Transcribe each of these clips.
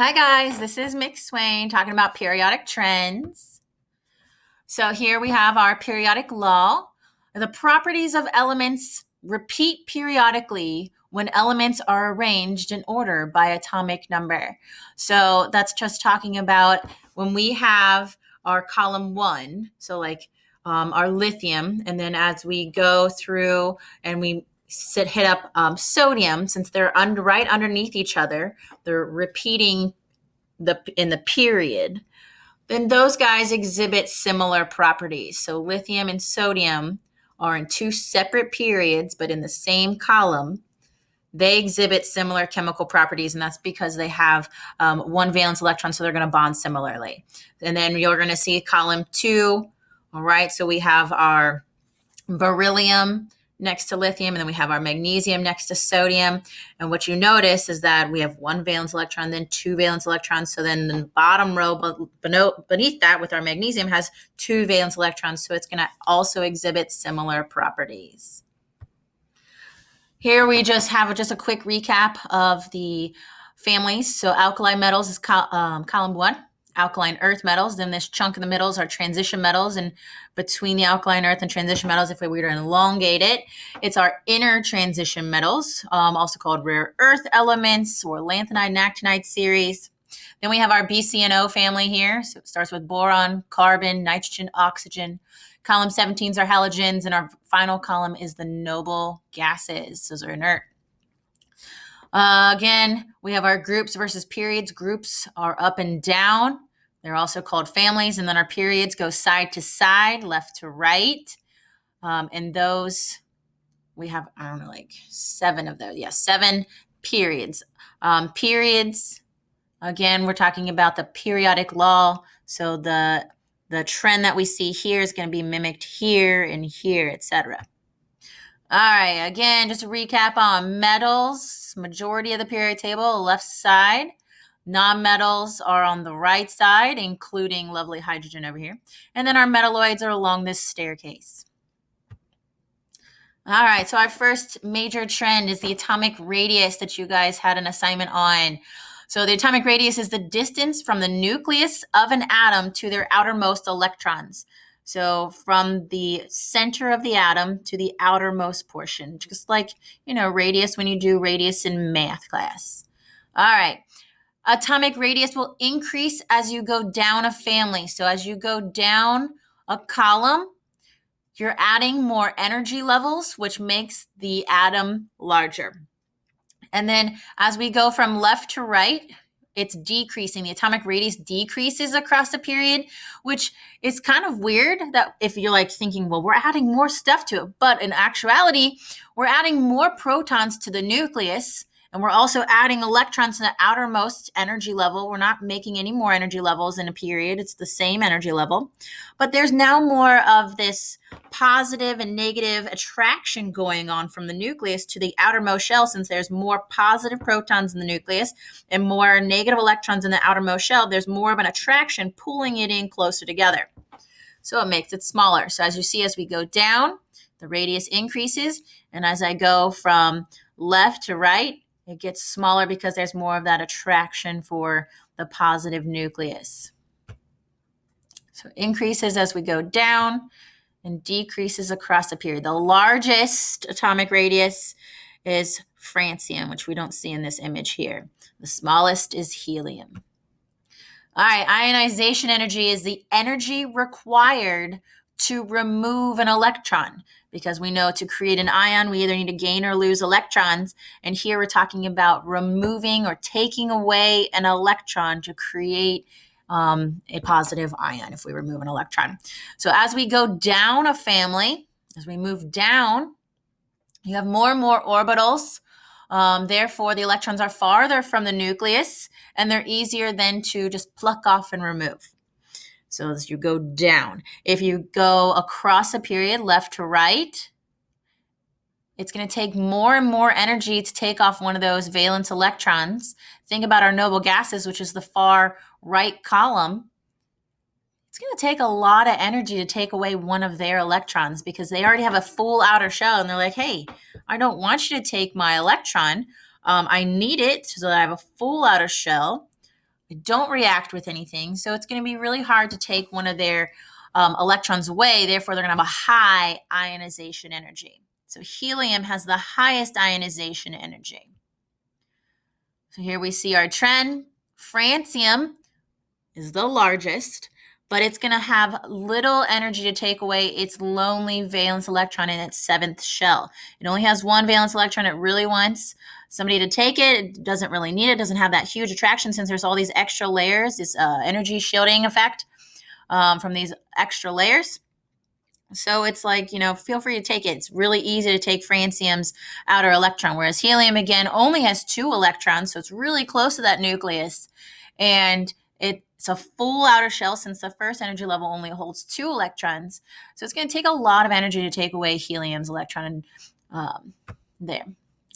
Hi guys, this is Mick Swain talking about periodic trends. So here we have our periodic law. The properties of elements repeat periodically when elements are arranged in order by atomic number. So that's just talking about when we have our column one, so like our lithium, and then as we go through and we hit up sodium, since they're right underneath each other, they're repeating in the period, then those guys exhibit similar properties. So lithium and sodium are in two separate periods, but in the same column. They exhibit similar chemical properties, and that's because they have one valence electron, so they're going to bond similarly. And then you're going to see column two. All right, so we have our beryllium next to lithium, and then we have our magnesium next to sodium. And what you notice is that we have one valence electron, then two valence electrons. So then the bottom row beneath that with our magnesium has two valence electrons. So it's going to also exhibit similar properties. Here we just have a quick recap of the families. So alkali metals is column one. Alkaline earth metals. Then this chunk in the middle is our transition metals, and between the alkaline earth and transition metals, if we were to elongate it, it's our inner transition metals, also called rare earth elements or lanthanide and actinide series. Then we have our BCNO family here. So it starts with boron, carbon, nitrogen, oxygen. Column 17 is our halogens, and our final column is the noble gases. Those are inert. Again, we have our groups versus periods. Groups are up and down. They're also called families. And then our periods go side to side, left to right. And those, we have, like 7 of those. Yeah, 7 periods. Periods, again, we're talking about the periodic law. So the trend that we see here is going to be mimicked here and here, etc. All right, again, just a recap on metals. Majority of the periodic table, left side. Non-metals are on the right side, including lovely hydrogen over here. And then our metalloids are along this staircase. All right, so our first major trend is the atomic radius that you guys had an assignment on. So the atomic radius is the distance from the nucleus of an atom to their outermost electrons. So from the center of the atom to the outermost portion, just like, radius when you do radius in math class. All right. Atomic radius will increase as you go down a family. So as you go down a column, you're adding more energy levels, which makes the atom larger. And then as we go from left to right, it's decreasing. The atomic radius decreases across the period, which is kind of weird that if you're like thinking, well, we're adding more stuff to it. But in actuality, we're adding more protons to the nucleus, and we're also adding electrons to the outermost energy level. We're not making any more energy levels in a period. It's the same energy level. But there's now more of this positive and negative attraction going on from the nucleus to the outermost shell, since there's more positive protons in the nucleus and more negative electrons in the outermost shell. There's more of an attraction pulling it in closer together. So it makes it smaller. So as you see, as we go down, the radius increases. And as I go from left to right, it gets smaller because there's more of that attraction for the positive nucleus. So it increases as we go down and decreases across the period. The largest atomic radius is francium, which we don't see in this image here. The smallest is helium. All right, ionization energy is the energy required to remove an electron, because we know to create an ion, we either need to gain or lose electrons. And here we're talking about removing or taking away an electron to create a positive ion if we remove an electron. So as we go down a family, as we move down, you have more and more orbitals. Therefore, the electrons are farther from the nucleus, and they're easier then to just pluck off and remove. So as you go down, if you go across a period left to right, it's going to take more and more energy to take off one of those valence electrons. Think about our noble gases, which is the far right column. It's going to take a lot of energy to take away one of their electrons because they already have a full outer shell, and they're like, hey, I don't want you to take my electron. I need it so that I have a full outer shell. They don't react with anything. So it's going to be really hard to take one of their electrons away. Therefore, they're going to have a high ionization energy. So helium has the highest ionization energy. So here we see our trend. Francium is the largest, but it's going to have little energy to take away its lonely valence electron in its seventh shell. It only has one valence electron. It really wants somebody to take it. It doesn't really need it. It doesn't have that huge attraction since there's all these extra layers, this energy shielding effect from these extra layers. So it's like, feel free to take it. It's really easy to take francium's outer electron, whereas helium, again, only has 2 electrons, so it's really close to that nucleus. And it's a full outer shell since the first energy level only holds 2 electrons. So it's going to take a lot of energy to take away helium's electron there.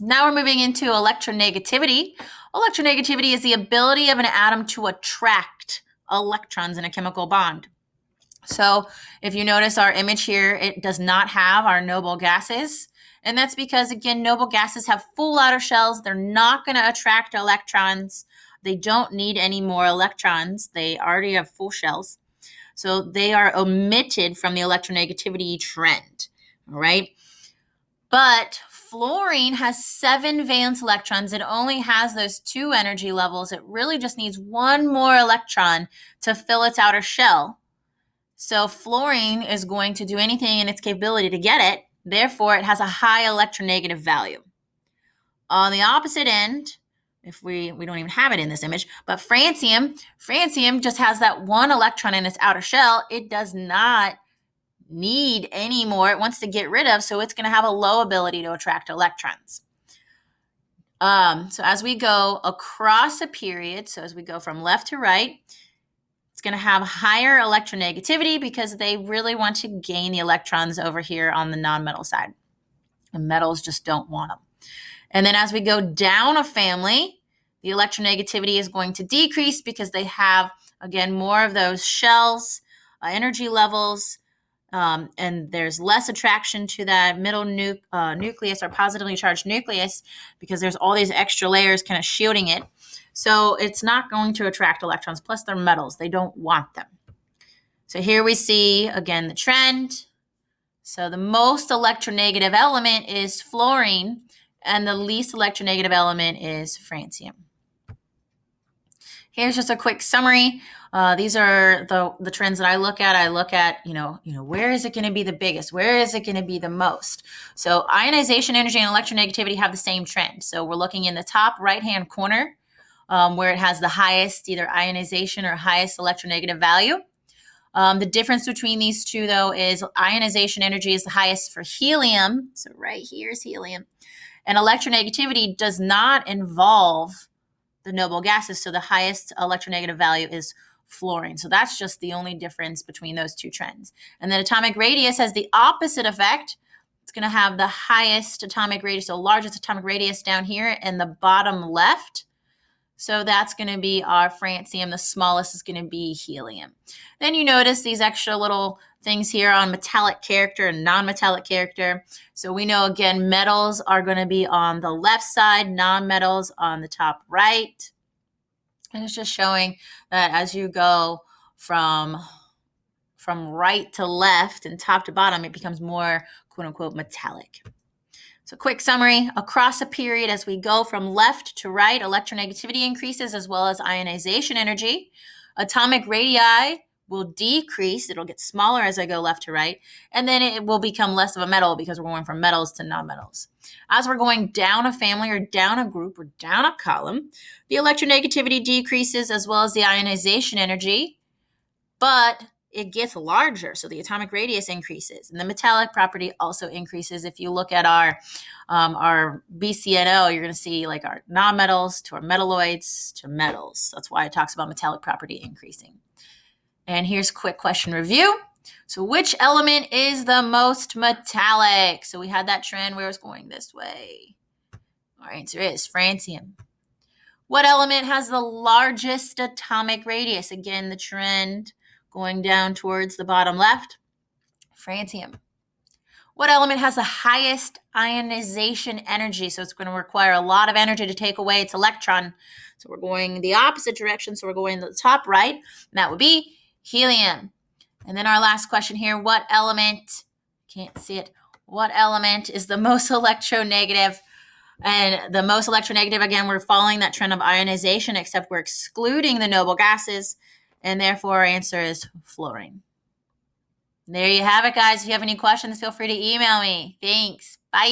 Now we're moving into electronegativity. Electronegativity is the ability of an atom to attract electrons in a chemical bond. So if you notice our image here, it does not have our noble gases. And that's because, again, noble gases have full outer shells. They're not going to attract electrons. They don't need any more electrons. They already have full shells. So they are omitted from the electronegativity trend, all right? But fluorine has 7 valence electrons. It only has those 2 energy levels. It really just needs 1 more electron to fill its outer shell. So fluorine is going to do anything in its capability to get it. Therefore, it has a high electronegative value. On the opposite end, if we don't even have it in this image, but francium just has that 1 electron in its outer shell. It does not need any more. It wants to get rid of, so it's going to have a low ability to attract electrons. So as we go across a period, so as we go from left to right, it's going to have higher electronegativity because they really want to gain the electrons over here on the nonmetal side. The metals just don't want them. And then as we go down a family, the electronegativity is going to decrease because they have, again, more of those shells, energy levels, and there's less attraction to that middle nucleus or positively charged nucleus because there's all these extra layers kind of shielding it. So it's not going to attract electrons. Plus, they're metals. They don't want them. So here we see, again, the trend. So the most electronegative element is fluorine, and the least electronegative element is francium. Here's just a quick summary. These are the trends that I look at. I look at, where is it going to be the biggest? Where is it going to be the most? So ionization energy and electronegativity have the same trend. So we're looking in the top right-hand corner where it has the highest either ionization or highest electronegative value. The difference between these two, though, is ionization energy is the highest for helium. So right here is helium. And electronegativity does not involve the noble gases. So the highest electronegative value is fluorine. So that's just the only difference between those two trends. And then atomic radius has the opposite effect. It's going to have the highest atomic radius, so largest atomic radius down here in the bottom left. So that's going to be our francium. The smallest is going to be helium. Then you notice these extra little things here on metallic character and non-metallic character. So we know, again, metals are going to be on the left side, non-metals on the top right. And it's just showing that as you go from right to left and top to bottom, it becomes more, quote unquote, metallic. So quick summary, across a period as we go from left to right, electronegativity increases as well as ionization energy. Atomic radii will decrease. It'll get smaller as I go left to right. And then it will become less of a metal because we're going from metals to nonmetals. As we're going down a family or down a group or down a column, the electronegativity decreases as well as the ionization energy, but it gets larger, so the atomic radius increases, and the metallic property also increases. If you look at our BCNO, you're going to see like our nonmetals to our metalloids to metals. That's why it talks about metallic property increasing. And here's a quick question review. So which element is the most metallic? So we had that trend where it's going this way. Our answer is francium. What element has the largest atomic radius? Again, the trend going down towards the bottom left, francium. What element has the highest ionization energy? So it's going to require a lot of energy to take away its electron. So we're going the opposite direction. So we're going to the top right, and that would be helium. And then our last question here, what element, can't see it, what element is the most electronegative? And the most electronegative, again, we're following that trend of ionization, except we're excluding the noble gases, and therefore our answer is fluorine. There you have it, guys. If you have any questions, feel free to email me. Thanks.